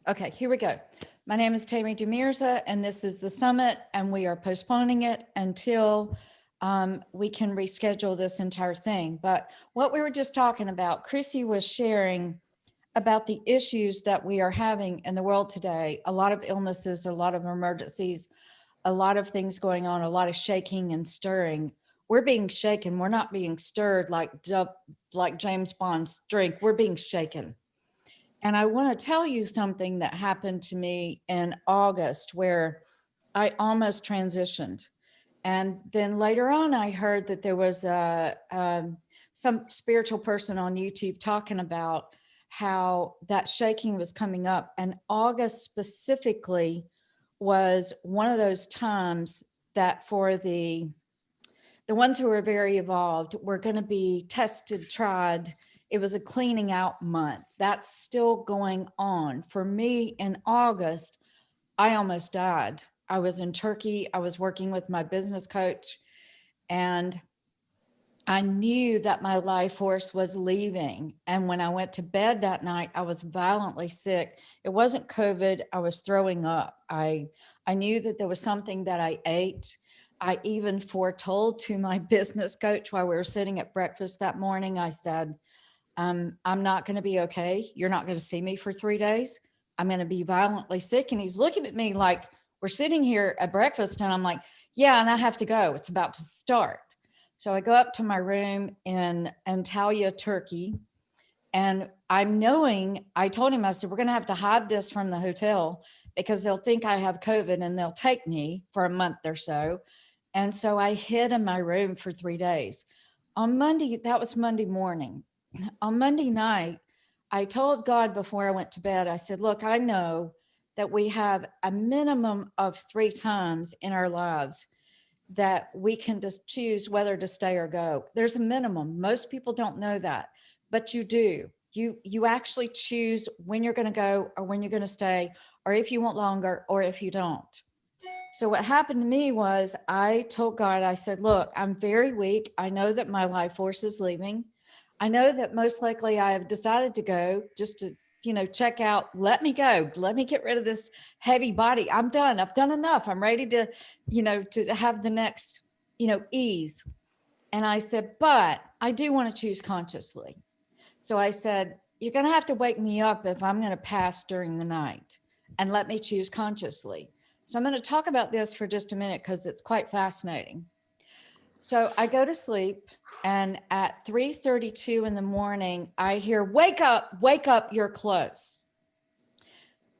Okay, here we go. My name is Tammy Demirza, and this is the summit, and we are postponing it until we can reschedule this entire thing. But what we were just talking about, Chrissy was sharing about the issues that we are having in the world today. A lot of illnesses, a lot of emergencies, a lot of things going on, a lot of shaking and stirring. We're being shaken. We're not being stirred like James Bond's drink. We're being shaken. And I want to tell you something that happened to me in August where I almost transitioned. And then later on, I heard that there was some spiritual person on YouTube talking about how that shaking was coming up. And August specifically was one of those times that for the ones who are very evolved were going to be tested, tried. It was a cleaning out month. That's still going on. For me in August, I almost died. I was in Turkey. I was working with my business coach, and I knew that my life force was leaving. And when I went to bed that night, I was violently sick. It wasn't COVID. I was throwing up. I knew that there was something that I ate. I even foretold to my business coach while we were sitting at breakfast that morning, I said, I'm not going to be okay. You're not going to see me for 3 days. I'm going to be violently sick. And he's looking at me like, we're sitting here at breakfast. And I'm like, yeah, and I have to go. It's about to start. So I go up to my room in Antalya, Turkey, and I told him, I said, we're going to have to hide this from the hotel because they'll think I have COVID and they'll take me for a month or so. And so I hid in my room for 3 days. On Monday, that was Monday morning. On Monday night, I told God before I went to bed, I said, look, I know that we have a minimum of 3 times in our lives that we can just choose whether to stay or go. There's a minimum. Most people don't know that, but you do. You actually choose when you're going to go or when you're going to stay, or if you want longer or if you don't. So what happened to me was I told God, I said, look, I'm very weak. I know that my life force is leaving. I know that most likely I have decided to go just to, check out, let me go, let me get rid of this heavy body. I'm done. I've done enough. I'm ready to, to have the next, ease. And I said, but I do want to choose consciously. So I said, you're going to have to wake me up if I'm going to pass during the night and let me choose consciously. So I'm going to talk about this for just a minute because it's quite fascinating. So I go to sleep, and at 3:32 in the morning, I hear, wake up, you're close.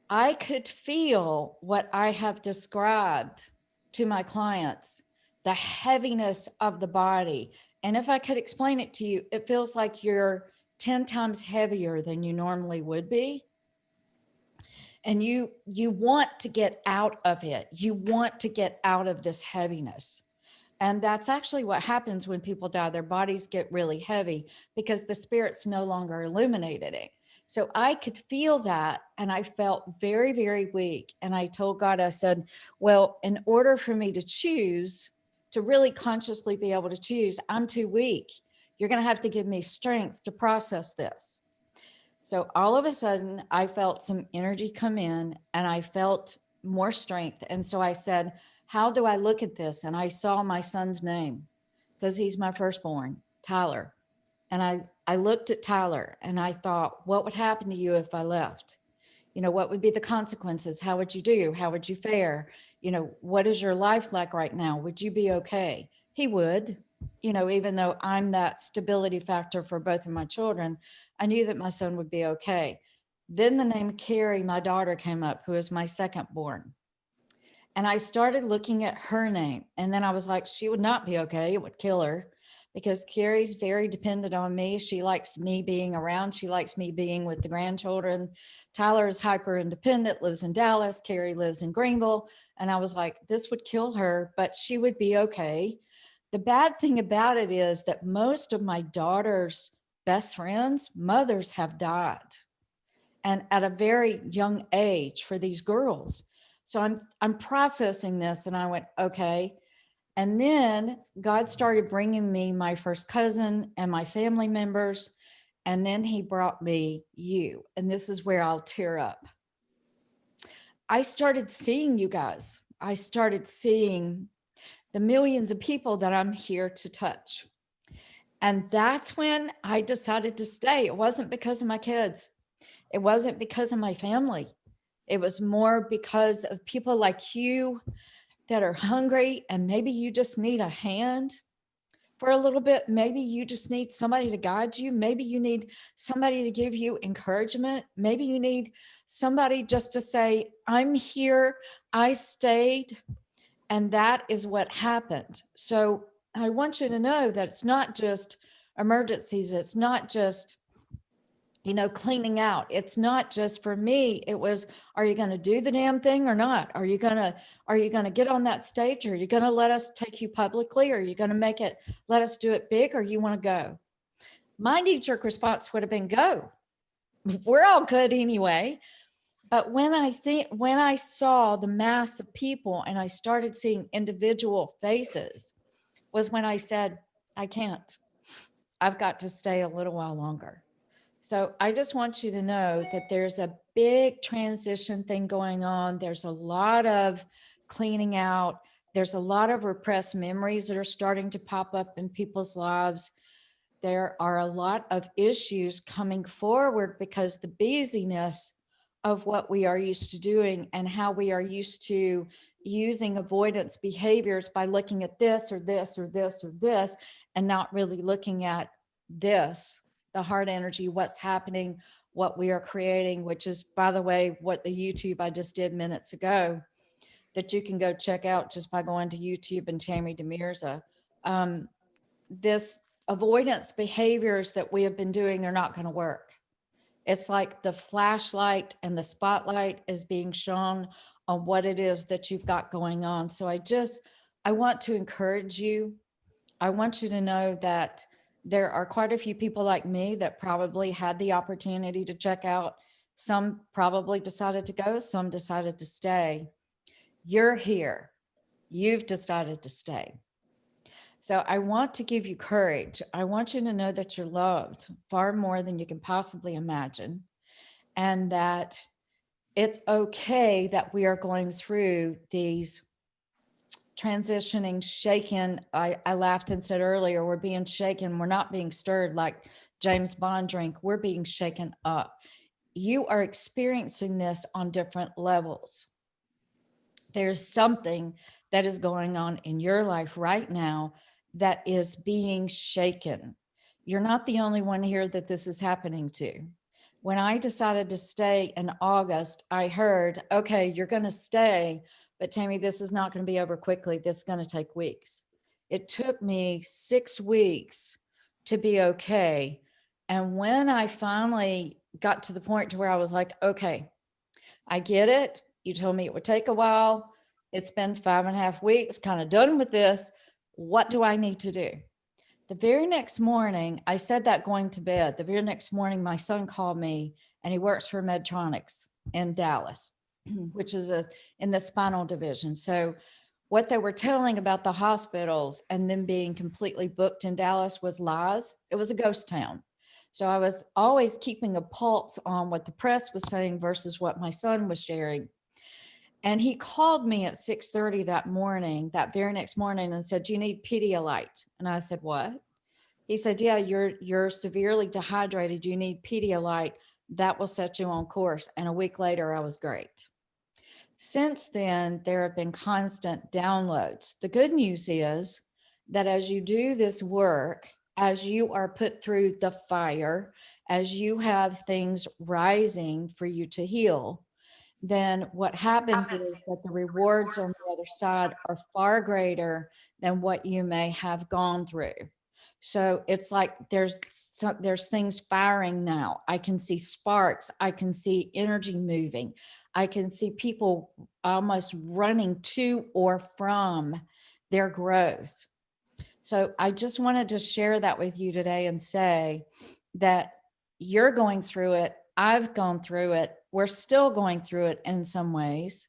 I could feel what I have described to my clients, the heaviness of the body. And if I could explain it to you, it feels like you're 10 times heavier than you normally would be. And you want to get out of it. You want to get out of this heaviness. And that's actually what happens when people die. Their bodies get really heavy because the spirit's no longer illuminated it. So I could feel that, and I felt very, very weak. And I told God, I said, well, in order for me to choose, to really consciously be able to choose, I'm too weak. You're going to have to give me strength to process this. So all of a sudden, I felt some energy come in, and I felt more strength. And so I said, how do I look at this? And I saw my son's name because he's my firstborn, Tyler. And I looked at Tyler and I thought, what would happen to you if I left? What would be the consequences? How would you do? How would you fare? What is your life like right now? Would you be okay? He would, even though I'm that stability factor for both of my children, I knew that my son would be okay. Then the name Carrie, my daughter, came up, who is my second born. And I started looking at her name. And then I was like, she would not be okay. It would kill her because Carrie's very dependent on me. She likes me being around. She likes me being with the grandchildren. Tyler is hyper independent, lives in Dallas. Carrie lives in Greenville. And I was like, this would kill her, but she would be okay. The bad thing about it is that most of my daughter's best friends' mothers have died, and at a very young age for these girls. So I'm processing this, and I went, okay. And then God started bringing me my first cousin and my family members. And then he brought me you. And this is where I'll tear up. I started seeing you guys. I started seeing the millions of people that I'm here to touch. And that's when I decided to stay. It wasn't because of my kids. It wasn't because of my family. It was more because of people like you that are hungry, and maybe you just need a hand for a little bit. Maybe you just need somebody to guide you. Maybe you need somebody to give you encouragement. Maybe you need somebody just to say, I'm here, I stayed. And that is what happened. So I want you to know that it's not just emergencies. It's not just, cleaning out. It's not just for me. It was, are you going to do the damn thing or not? Are you going to get on that stage? Are you going to let us take you publicly? Are you going to let us do it big, or you want to go? My knee-jerk response would have been go. We're all good anyway. But when I saw the mass of people and I started seeing individual faces, was when I said, I can't. I've got to stay a little while longer. So I just want you to know that there's a big transition thing going on. There's a lot of cleaning out. There's a lot of repressed memories that are starting to pop up in people's lives. There are a lot of issues coming forward because the busyness of what we are used to doing and how we are used to using avoidance behaviors by looking at this or this or this or this and not really looking at this, the heart energy, what's happening, what we are creating, which is, by the way, what the YouTube I just did minutes ago, that you can go check out just by going to YouTube and Tammy DeMirza. This avoidance behaviors that we have been doing are not going to work. It's like the flashlight and the spotlight is being shown on what it is that you've got going on. So I want to encourage you. I want you to know that there are quite a few people like me that probably had the opportunity to check out. Some probably decided to go, some decided to stay. You're here. You've decided to stay. So I want to give you courage. I want you to know that you're loved far more than you can possibly imagine, and that it's okay that we are going through these transitioning, shaken. I laughed and said earlier, we're being shaken. We're not being stirred like James Bond drink. We're being shaken up. You are experiencing this on different levels. There's something that is going on in your life right now that is being shaken. You're not the only one here that this is happening to. When I decided to stay in August, I heard, okay, you're going to stay, but Tammy, this is not going to be over quickly. This is going to take weeks. It took me 6 weeks to be okay. And when I finally got to the point to where I was like, okay, I get it. You told me it would take a while. It's been 5.5 weeks, kind of done with this. What do I need to do? The very next morning, I said that going to bed. The very next morning, my son called me, and he works for Medtronics in Dallas, which is in the spinal division. So what they were telling about the hospitals and them being completely booked in Dallas was lies. It was a ghost town. So I was always keeping a pulse on what the press was saying versus what my son was sharing. And he called me at 6:30 that morning, that very next morning, and said, you need Pedialyte. And I said, what? He said, yeah, you're severely dehydrated. You need Pedialyte. That will set you on course. And a week later, I was great. Since then, there have been constant downloads. The good news is that as you do this work, as you are put through the fire, as you have things rising for you to heal, then what happens is that the rewards on the other side are far greater than what you may have gone through. So it's like there's things firing now. I can see sparks. I can see energy moving. I can see people almost running to or from their growth. So I just wanted to share that with you today and say that you're going through it. I've gone through it. We're still going through it in some ways.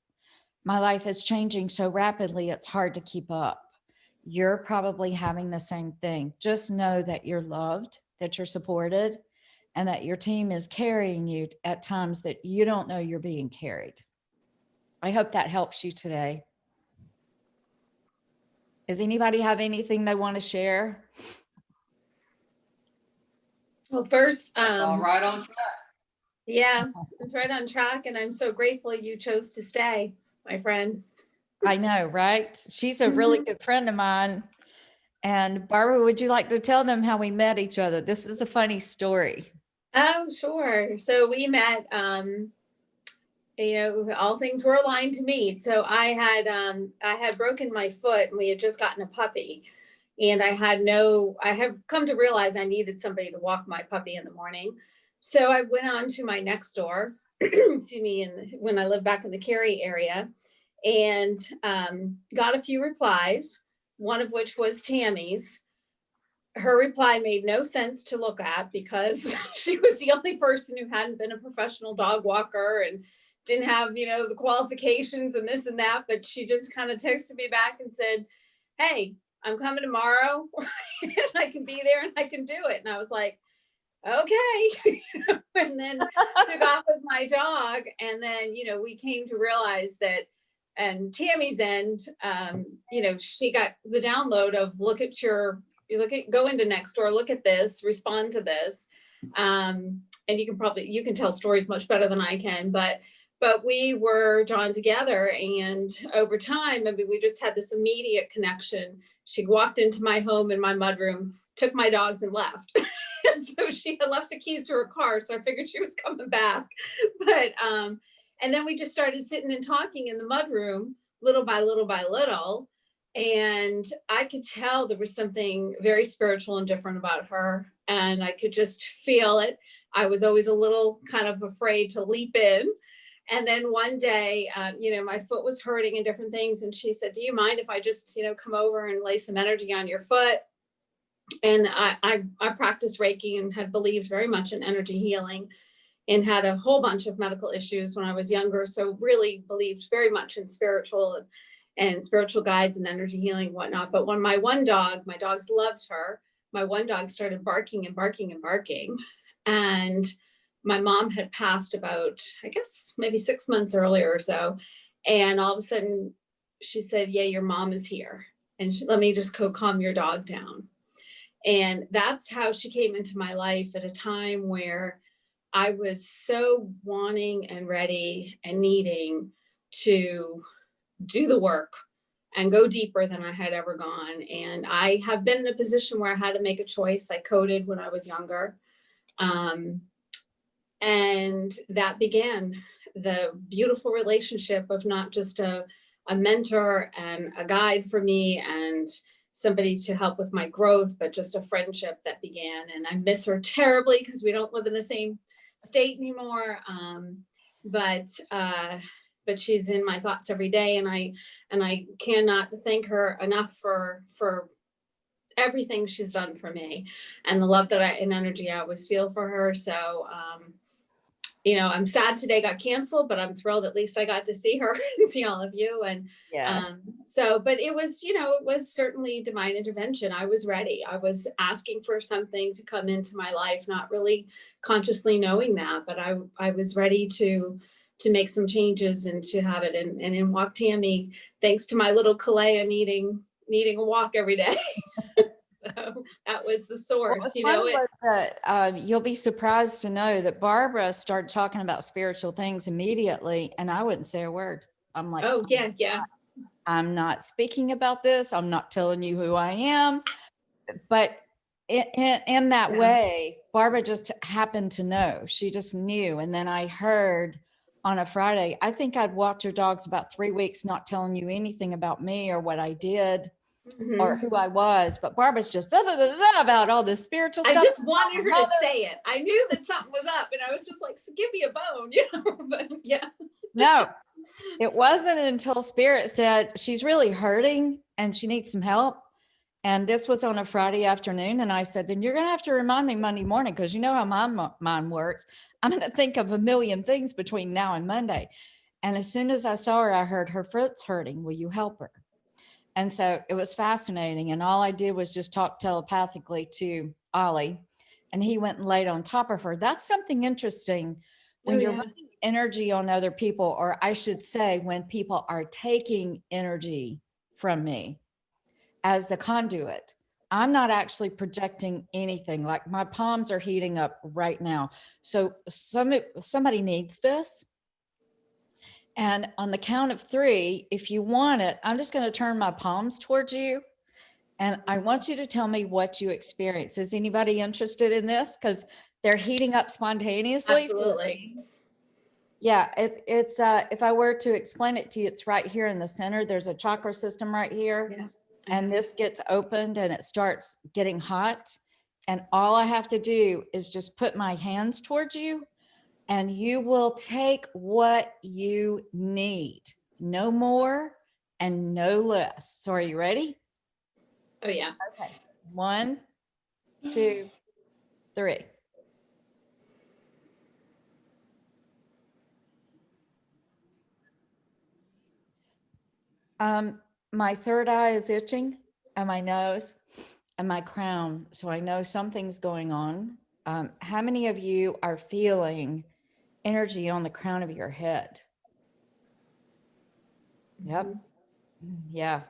My life is changing so rapidly, it's hard to keep up. You're probably having the same thing. Just know that you're loved, that you're supported, and that your team is carrying you at times that you don't know you're being carried. I hope that helps you today. Does anybody have anything they want to share? Well, first, All right on track. yeah, it's right on track, and I'm so grateful you chose to stay, my friend. I know, right? She's a really good friend of mine. And Barbara, would you like to tell them how we met each other? This is a funny story. Oh, sure. So we met, all things were aligned to meet. So I had broken my foot, and we had just gotten a puppy, and I have come to realize I needed somebody to walk my puppy in the morning. So I went on to my next door, excuse me, when I lived back in the Cary area, and got a few replies, one of which was Tammy's. Her reply made no sense to look at because she was the only person who hadn't been a professional dog walker and didn't have, the qualifications and this and that. But she just kind of texted me back and said, "Hey, I'm coming tomorrow and I can be there and I can do it." And I was like, okay. And then took off with my dog. And then, we came to realize that, and Tammy's end, she got the download of go into Nextdoor, look at this, respond to this. And you can tell stories much better than I can, but we were drawn together, and over time, we just had this immediate connection. She walked into my home in my mudroom, took my dogs and left. And so she had left the keys to her car. So I figured she was coming back. But, and then we just started sitting and talking in the mudroom, little by little by little. And I could tell there was something very spiritual and different about her. And I could just feel it. I was always a little kind of afraid to leap in. And then one day, my foot was hurting and different things. And she said, "Do you mind if I just, come over and lay some energy on your foot?" And I practiced Reiki and had believed very much in energy healing and had a whole bunch of medical issues when I was younger. So really believed very much in spiritual and spiritual guides and energy healing and whatnot. But when my dogs loved her. My one dog started barking and barking and barking. And my mom had passed about, I guess, maybe 6 months earlier or so. And all of a sudden she said, "Yeah, your mom is here. And let me just go calm your dog down." And that's how she came into my life at a time where I was so wanting and ready and needing to do the work and go deeper than I had ever gone. And I have been in a position where I had to make a choice. I coded when I was younger. And that began the beautiful relationship of not just a mentor and a guide for me and somebody to help with my growth, but just a friendship that began. And I miss her terribly because we don't live in the same state anymore. But she's in my thoughts every day, and I cannot thank her enough for everything she's done for me and the love and energy I always feel for her. So, I'm sad today got canceled, but I'm thrilled at least I got to see her and see all of you. And Yes. but it was, it was certainly divine intervention. I was ready. I was asking for something to come into my life, not really consciously knowing that, but I was ready to make some changes and to have it. And in walked Tammy, thanks to my little Kalea needing a walk every day. So that was the source, What was funny was that you'll be surprised to know that Barbara started talking about spiritual things immediately, and I wouldn't say a word. I'm like, oh yeah. I'm not speaking about this. I'm not telling you who I am. But in that way, Barbara just happened to know. She just knew. And then I heard on a Friday, I think I'd walked your dogs about 3 weeks, not telling you anything about me or what I did. Mm-hmm. Or who I was, but Barbara's just about all this spiritual stuff. I just wanted her to say it. I knew that something was up, and I was just like, "So give me a bone," But yeah. No, it wasn't until Spirit said she's really hurting and she needs some help. And this was on a Friday afternoon, and I said, "Then you're going to have to remind me Monday morning because you know how my mind works. I'm going to think of a million things between now and Monday." And as soon as I saw her, I heard her foot's hurting. Will you help her? And so it was fascinating. And all I did was just talk telepathically to Ollie, and he went and laid on top of her. That's something interesting when you're running energy on other people, or I should say, when people are taking energy from me as the conduit, I'm not actually projecting anything. Like my palms are heating up right now. So somebody needs this. And on the count of 3, if you want it, I'm just going to turn my palms towards you. And I want you to tell me what you experience. Is anybody interested in this? Because they're heating up spontaneously. Absolutely. Yeah, it's if I were to explain it to you, it's right here in the center. There's a chakra system right here. Yeah. And this gets opened and it starts getting hot. And all I have to do is just put my hands towards you and you will take what you need. No more and no less. So are you ready? Oh yeah. Okay. 1, 2, 3. My third eye is itching and my nose and my crown. So I know something's going on. How many of you are feeling energy on the crown of your head? Yep. Yeah.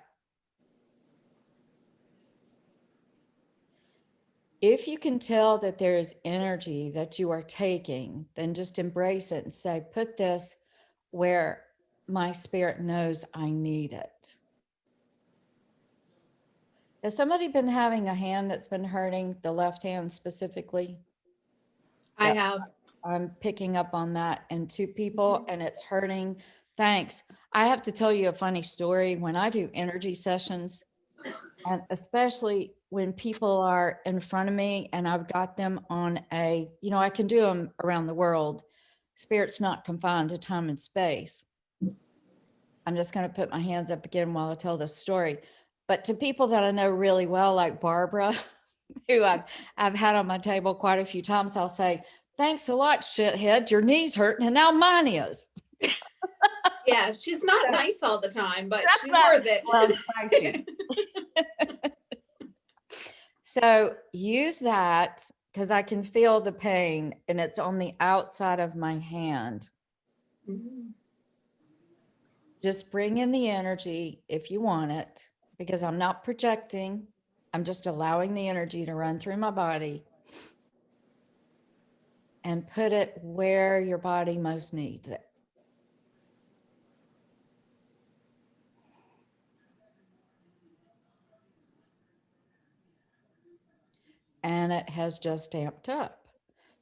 If you can tell that there is energy that you are taking, then just embrace it and say, put this where my spirit knows I need it. Has somebody been having a hand that's been hurting, the left hand specifically? I Yep. have. I'm picking up on that and 2 people and it's hurting. Thanks. I have to tell you a funny story. When I do energy sessions, and especially when people are in front of me and I've got them on a, I can do them around the world. Spirit's not confined to time and space. I'm just going to put my hands up again while I tell this story. But to people that I know really well, like Barbara, who I've had on my table quite a few times, I'll say, thanks a lot, shithead. Your knee's hurting and now mine is. Yeah, she's not nice all the time, but she's not, worth it. Well, thank you. So use that because I can feel the pain and it's on the outside of my hand. Just bring in the energy if you want it, because I'm not projecting. I'm just allowing the energy to run through my body and put it where your body most needs it. And it has just amped up.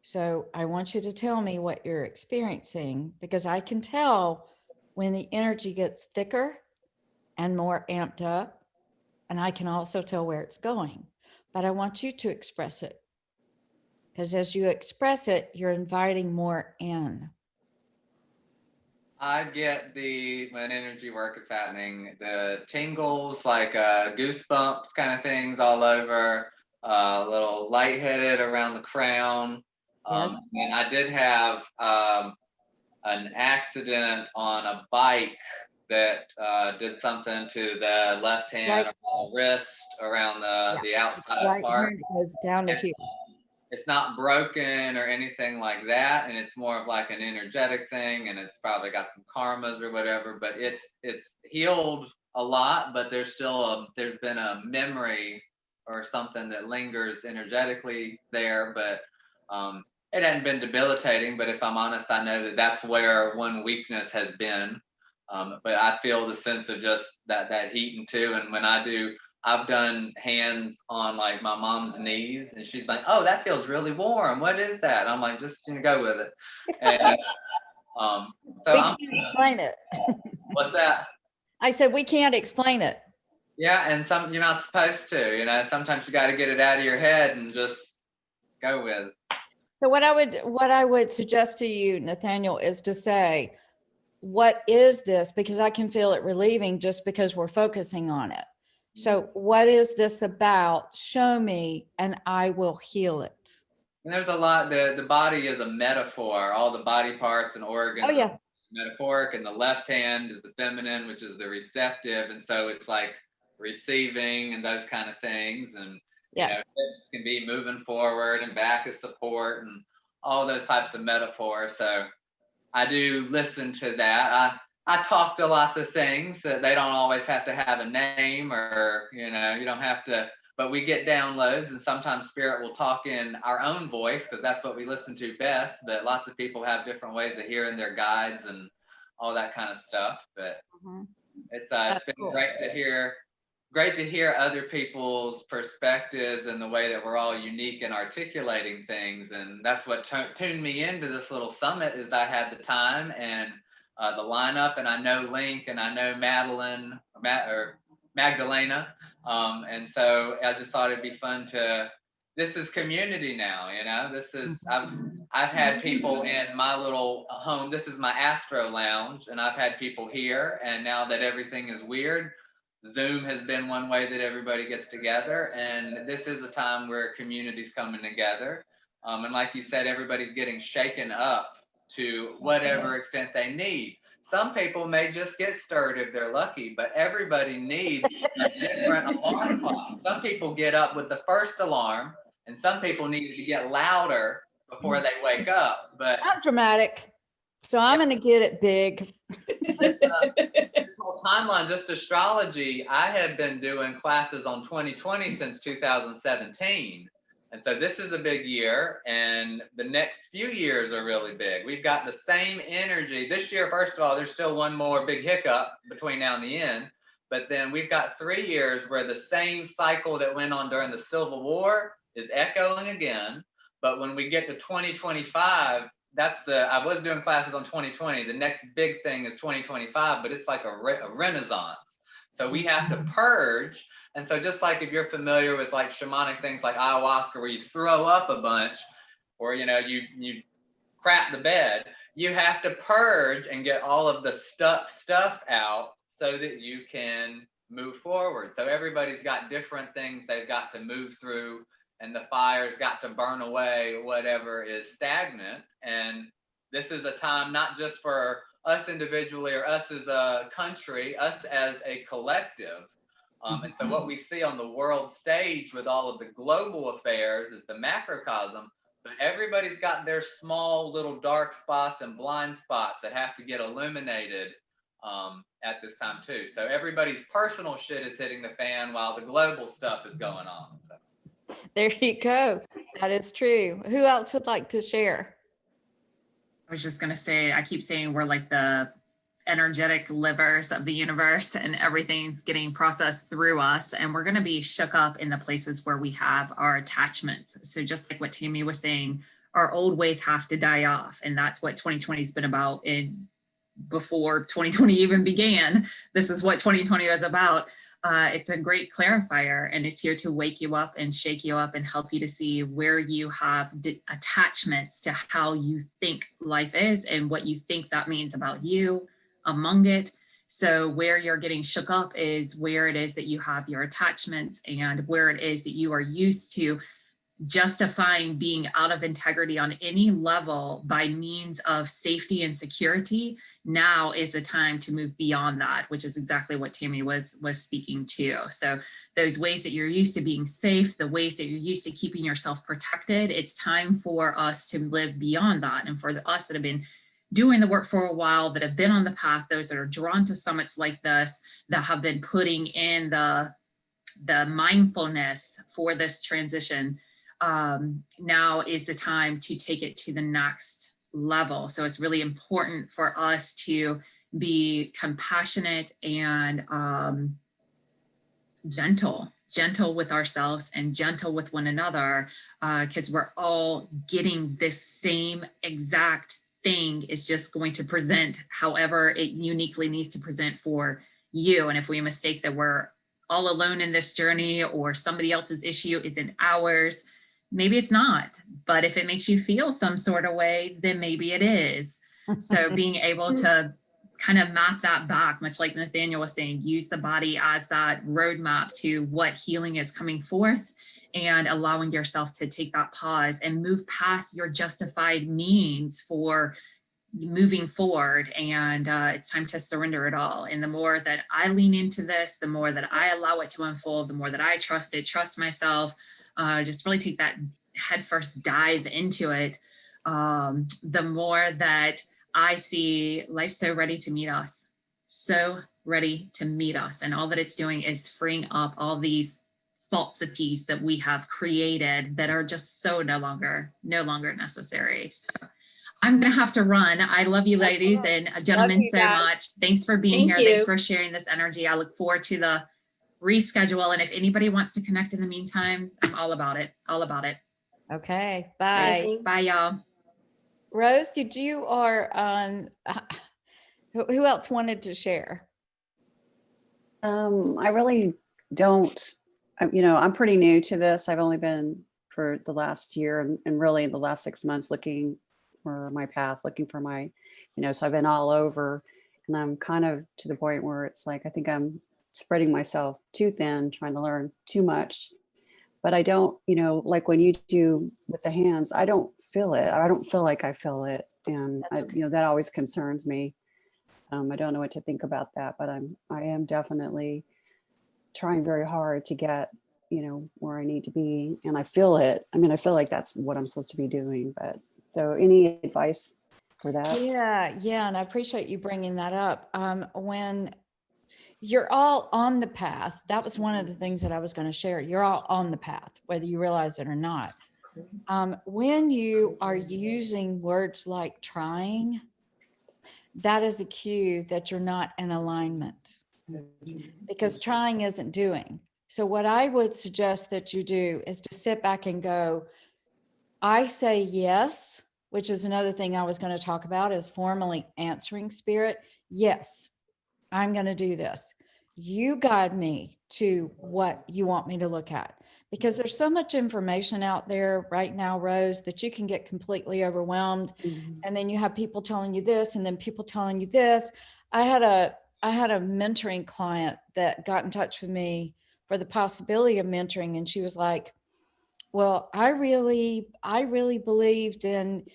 So I want you to tell me what you're experiencing, because I can tell when the energy gets thicker and more amped up, and I can also tell where it's going. But I want you to express it, because as you express it, you're inviting more in. I get when energy work is happening, the tingles, like goosebumps kind of things all over, a little lightheaded around the crown. Yes. And I did have an accident on a bike that did something to the left hand or the wrist around the outside part. It goes down to here. It's not broken or anything like that, and it's more of like an energetic thing, and it's probably got some karmas or whatever, but it's healed a lot, but there's been a memory or something that lingers energetically there, but it hadn't been debilitating. But if I'm honest, I know that that's where one weakness has been. But I feel the sense of just that heating too, and when I've done hands on like my mom's knees, and she's like, "Oh, that feels really warm. What is that?" I'm like, "Just go with it." And so we can't explain it. What's that? I said we can't explain it. Yeah, and you're not supposed to. Sometimes you got to get it out of your head and just go with it. So what I would suggest to you, Nathaniel, is to say, what is this? Because I can feel it relieving just because we're focusing on it. So what is this about? Show me and I will heal it. And there's a lot, the body is a metaphor, all the body parts and organs. Oh, yeah. Are metaphoric, and the left hand is the feminine, which is the receptive. And so it's like receiving and those kind of things. And yes. Hips can be moving forward and back is support and all those types of metaphors. So I do listen to that. I talk to lots of things that they don't always have to have a name, or, you know, you don't have to, but we get downloads, and sometimes spirit will talk in our own voice because that's what we listen to best. But lots of people have different ways of hearing their guides and all that kind of stuff. But Mhm. it's That's been cool. great to hear other people's perspectives and the way that we're all unique in articulating things. And that's what tuned me into this little summit, is I had the time and the lineup, and I know Link, and I know Madeline or Magdalena. And so I just thought it'd be fun to, this is community now, you know, this is, I've had people in my little home. This is my Astro Lounge, and I've had people here. And now that everything is weird, Zoom has been one way that everybody gets together. And this is a time where community's coming together. And like you said, everybody's getting shaken up to whatever extent they need. Some people may just get stirred if they're lucky, but everybody needs a different alarm clock. Some people get up with the first alarm, and some people need to get louder before they wake up. But Not dramatic. So I'm going to get it big. this whole timeline, just astrology, I have been doing classes on 2020 since 2017. And so this is a big year, and the next few years are really big. We've got the same energy. This year, first of all, there's still one more big hiccup between now and the end. But then we've got 3 years where the same cycle that went on during the Civil War is echoing again. But when we get to 2025, I was doing classes on 2020. The next big thing is 2025, but it's like a renaissance. So we have to purge. And so just like if you're familiar with like shamanic things like ayahuasca, where you throw up a bunch, or, you know, you crap the bed, you have to purge and get all of the stuck stuff out so that you can move forward. So everybody's got different things they've got to move through, and the fire's got to burn away whatever is stagnant. And this is a time not just for us individually or us as a country, us as a collective. And so what we see on the world stage with all of the global affairs is the macrocosm, but everybody's got their small little dark spots and blind spots that have to get illuminated at this time too. So everybody's personal shit is hitting the fan while the global stuff is going on. So. There you go. That is true. Who else would like to share? I was just going to say, I keep saying we're like the energetic livers of the universe, and everything's getting processed through us. And we're going to be shook up in the places where we have our attachments. So just like what Tammy was saying, our old ways have to die off. And that's what 2020 has been about. Before 2020 even began, this is what 2020 was about. It's a great clarifier, and it's here to wake you up and shake you up and help you to see where you have attachments to how you think life is and what you think that means about you among it. So where you're getting shook up is where it is that you have your attachments, and where it is that you are used to justifying being out of integrity on any level by means of safety and security. Now is the time to move beyond that, which is exactly what Tammy was speaking to. So those ways that you're used to being safe, the ways that you're used to keeping yourself protected, it's time for us to live beyond that. And for us that have been doing the work for a while, that have been on the path, those that are drawn to summits like this, that have been putting in the mindfulness for this transition, now is the time to take it to the next level. So it's really important for us to be compassionate and gentle with ourselves and gentle with one another, because we're all getting this same exact thing. Is just going to present however it uniquely needs to present for you. And if we mistake that we're all alone in this journey, or somebody else's issue isn't ours, maybe it's not. But if it makes you feel some sort of way, then maybe it is. So being able to kind of map that back, much like Nathaniel was saying, use the body as that roadmap to what healing is coming forth, and allowing yourself to take that pause and move past your justified means for moving forward. And it's time to surrender it all. And the more that I lean into this, the more that I allow it to unfold, the more that I trust myself, just really take that headfirst dive into it, the more that I see life so ready to meet us, so ready to meet us. And all that it's doing is freeing up all these falsities that we have created that are just so no longer necessary. So I'm gonna have to run. I love you ladies and gentlemen you so guys. much. Thanks for being Thank here. Thanks you. for sharing this energy. I look forward to the reschedule. And if anybody wants to connect in the meantime, I'm all about it. All about it. Okay, Bye. bye. Bye, y'all. Rose, did you or who else wanted to share? I really don't, I'm pretty new to this. I've only been for the last year and really the last 6 months looking for my path, looking for my, so I've been all over and I'm kind of to the point where it's like, I think I'm spreading myself too thin, trying to learn too much. But I don't, like when you do with the hands, I don't feel it. I don't feel like I feel it. And That's okay. that always concerns me. I don't know what to think about that, but I am definitely trying very hard to get, where I need to be. And I feel it. I mean, I feel like that's what I'm supposed to be doing. But so any advice for that? Yeah, and I appreciate you bringing that up. When you're all on the path, that was one of the things that I was going to share. You're all on the path, whether you realize it or not. When you are using words like trying, that is a cue that you're not in alignment, because trying isn't doing. So what I would suggest that you do is to sit back and go, I say yes, which is another thing I was going to talk about, is formally answering spirit. Yes, I'm going to do this. You guide me to what you want me to look at, because there's so much information out there right now, Rose, that you can get completely overwhelmed. And then you have people telling you this and then people telling you this. I had a mentoring client that got in touch with me for the possibility of mentoring. And she was like, well, I really believed in,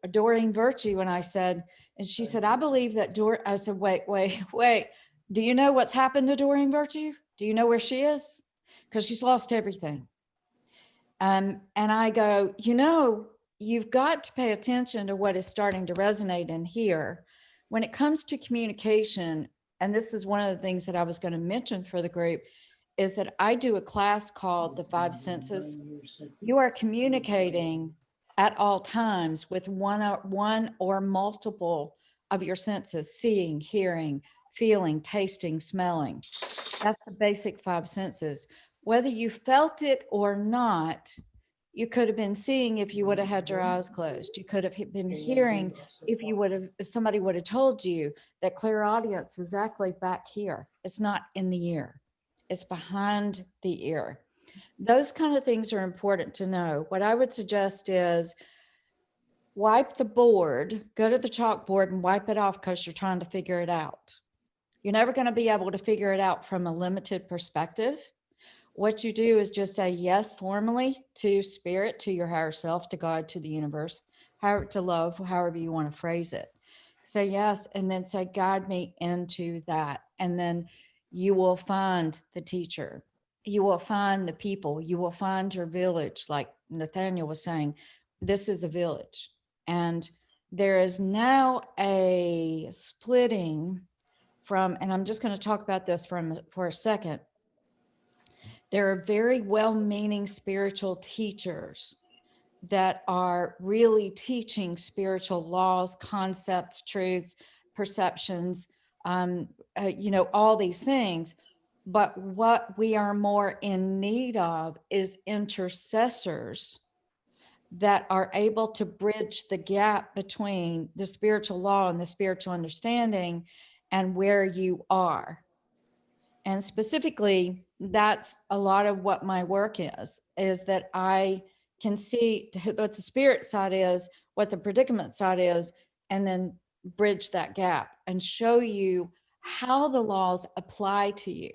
adoring virtue. And she said, I believe that I said, wait. Do you know what's happened to Doreen Virtue? Do you know where she is? Because she's lost everything. And I go, you've got to pay attention to what is starting to resonate in here. When it comes to communication, and this is one of the things that I was going to mention for the group, is that I do a class called The Five Senses. You are communicating at all times with one or multiple of your senses: seeing, hearing, feeling, tasting, smelling. That's the basic five senses. Whether you felt it or not, you could have been seeing if you would have had your eyes closed. You could have been hearing if somebody would have told you that clairaudience is actually back here. It's not in the ear. It's behind the ear. Those kind of things are important to know. What I would suggest is wipe the board, go to the chalkboard and wipe it off, because you're trying to figure it out. You're never going to be able to figure it out from a limited perspective. What you do is just say yes formally to spirit, to your higher self, to God, to the universe, to love, however you want to phrase it. Say yes, and then say, guide me into that. And then you will find the teacher. You will find the people. You will find your village. Like Nathaniel was saying, this is a village. And there is now a splitting from, and I'm just going to talk about this for a second. There are very well-meaning spiritual teachers that are really teaching spiritual laws, concepts, truths, perceptions, all these things. But what we are more in need of is intercessors that are able to bridge the gap between the spiritual law and the spiritual understanding and where you are. And specifically, that's a lot of what my work is that I can see what the spirit side is, what the predicament side is, and then bridge that gap and show you how the laws apply to you,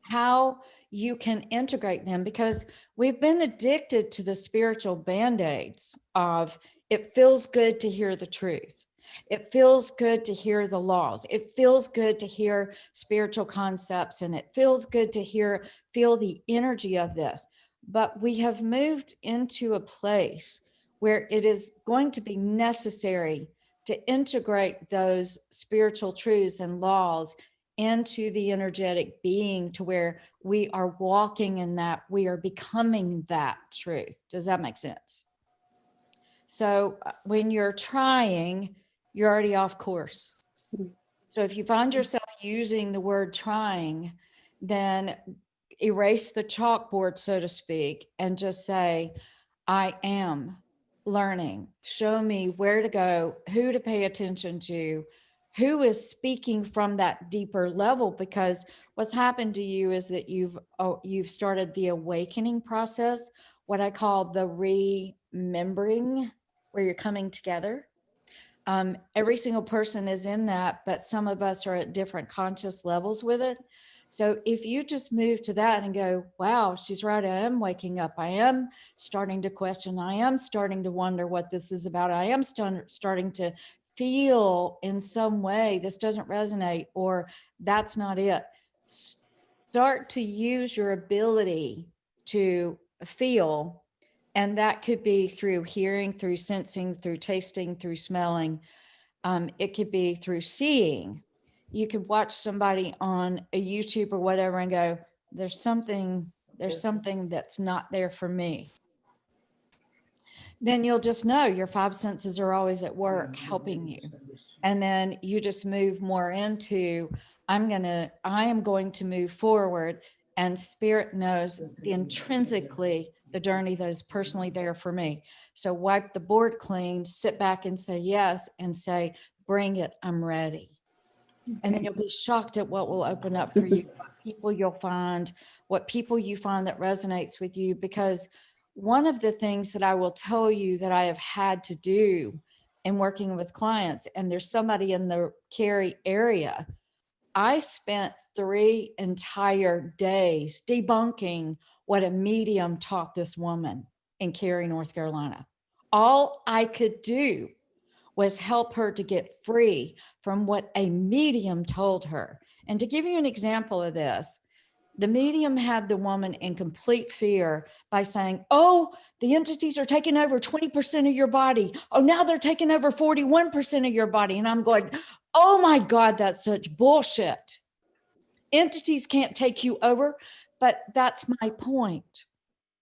how you can integrate them, because we've been addicted to the spiritual band-aids of it feels good to hear the truth. It feels good to hear the laws. It feels good to hear spiritual concepts, and it feels good to feel the energy of this. But we have moved into a place where it is going to be necessary to integrate those spiritual truths and laws into the energetic being to where we are walking in that, we are becoming that truth. Does that make sense? So when you're trying, you're already off course. So if you find yourself using the word trying, then erase the chalkboard, so to speak, and just say, I am learning. Show me where to go, who to pay attention to, who is speaking from that deeper level. Because what's happened to you is that you've started the awakening process, what I call the remembering, where you're coming together. Every single person is in that, but some of us are at different conscious levels with it. So if you just move to that and go, wow, she's right, I am waking up. I am starting to question. I am starting to wonder what this is about. I am starting to feel in some way this doesn't resonate, or that's not it. Start to use your ability to feel. And that could be through hearing, through sensing, through tasting, through smelling. It could be through seeing. You could watch somebody on a YouTube or whatever and go, there's something that's not there for me. Then you'll just know your five senses are always at work helping you. And then you just move more into, I am going to move forward, and spirit knows intrinsically the journey that is personally there for me. So wipe the board clean, sit back and say yes, and say, bring it, I'm ready. And then you'll be shocked at what will open up for you, what people you'll find, what people you find that resonates with you. Because one of the things that I will tell you that I have had to do in working with clients, and there's somebody in the Cary area, I spent 3 entire days debunking what a medium taught this woman in Cary, North Carolina. All I could do was help her to get free from what a medium told her. And to give you an example of this, the medium had the woman in complete fear by saying, oh, the entities are taking over 20% of your body. Oh, now they're taking over 41% of your body. And I'm going, oh my God, that's such bullshit. Entities can't take you over. But that's my point.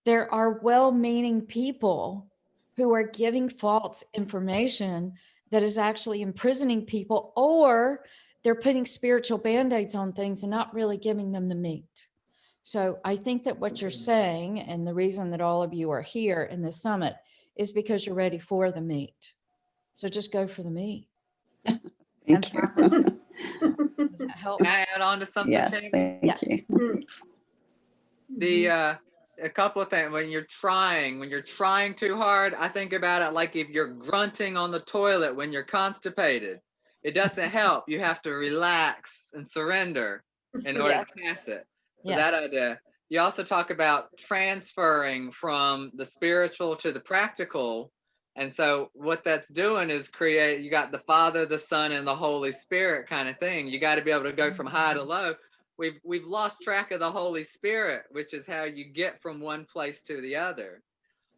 There are well-meaning people who are giving false information that is actually imprisoning people, or they're putting spiritual band-aids on things and not really giving them the meat. So I think that what you're saying, and the reason that all of you are here in the summit, is because you're ready for the meat. So just go for the meat. Thank you. Does that help? Can I add on to something? Yes, Jamie? thank you. A couple of things. When you're trying too hard, I think about it like if you're grunting on the toilet when you're constipated. It doesn't help. You have to relax and surrender in order to pass it. So that idea. You also talk about transferring from the spiritual to the practical. And so what that's doing is you got the Father, the Son, and the Holy Spirit kind of thing. You got to be able to go from high to low. We've lost track of the Holy Spirit, which is how you get from one place to the other.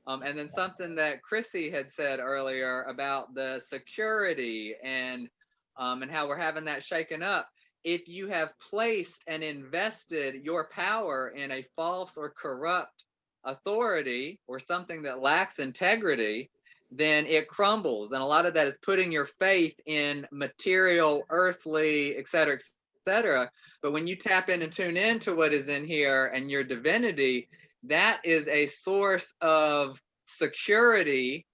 And then something that Chrissy had said earlier about the security and how we're having that shaken up. If you have placed and invested your power in a false or corrupt authority or something that lacks integrity, then it crumbles. And a lot of that is putting your faith in material, earthly, et cetera, et cetera. But when you tap in and tune into what is in here and your divinity, that is a source of security.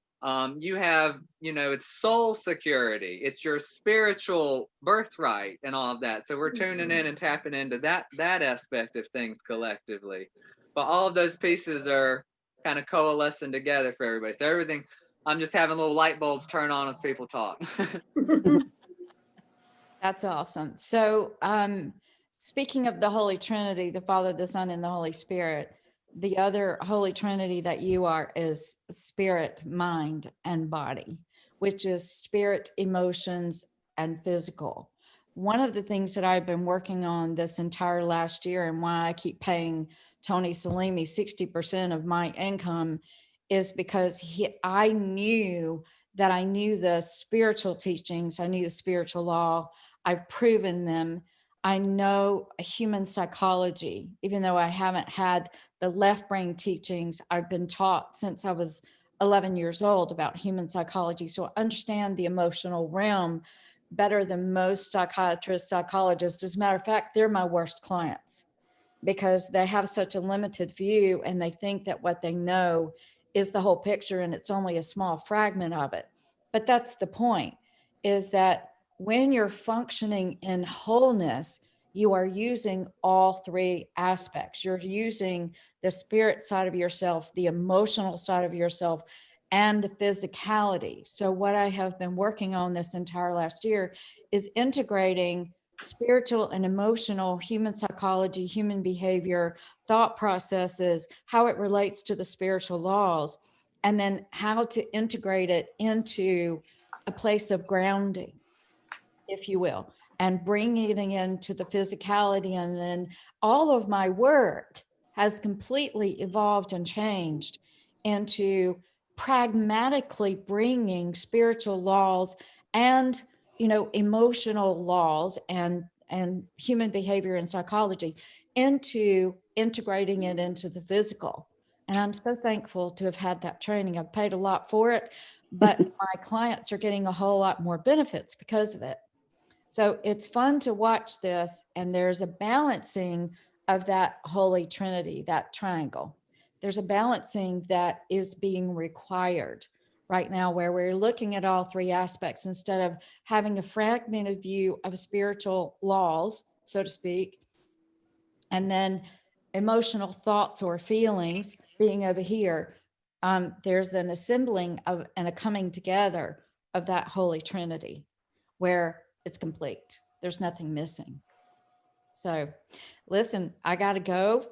You have, it's soul security. It's your spiritual birthright and all of that. So we're tuning in and tapping into that aspect of things collectively. But all of those pieces are kind of coalescing together for everybody. So everything, I'm just having little light bulbs turn on as people talk. That's awesome. So speaking of the Holy Trinity, the Father, the Son, and the Holy Spirit, the other Holy Trinity that you are is spirit, mind, and body, which is spirit, emotions, and physical. One of the things that I've been working on this entire last year, and why I keep paying Tony Salimi 60% of my income, is because I knew that I knew the spiritual teachings, I knew the spiritual law, I've proven them. I know human psychology, even though I haven't had the left brain teachings. I've been taught since I was 11 years old about human psychology. So I understand the emotional realm better than most psychiatrists, psychologists. As a matter of fact, they're my worst clients because they have such a limited view and they think that what they know is the whole picture and it's only a small fragment of it. But that's the point, is that when you're functioning in wholeness, you are using all three aspects. You're using the spirit side of yourself, the emotional side of yourself, and the physicality. So what I have been working on this entire last year is integrating spiritual and emotional, human psychology, human behavior, thought processes, how it relates to the spiritual laws, and then how to integrate it into a place of grounding, if you will, and bringing it into the physicality. And then all of my work has completely evolved and changed into pragmatically bringing spiritual laws and emotional laws and human behavior and psychology into integrating it into the physical. And I'm so thankful to have had that training. I've paid a lot for it, but my clients are getting a whole lot more benefits because of it. So it's fun to watch this, and there's a balancing of that Holy Trinity, that triangle. There's a balancing that is being required right now, where we're looking at all three aspects instead of having a fragmented view of spiritual laws, so to speak, and then emotional thoughts or feelings being over here. There's an assembling of and a coming together of that Holy Trinity where it's complete. There's nothing missing. So listen, I got to go.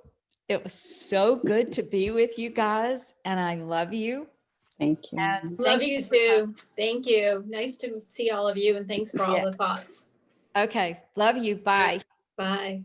It was so good to be with you guys, and I love you. Thank you. And Love thank you too. Thank you. Nice to see all of you and thanks for all Yeah. the thoughts. Okay. Love you. Bye. Bye.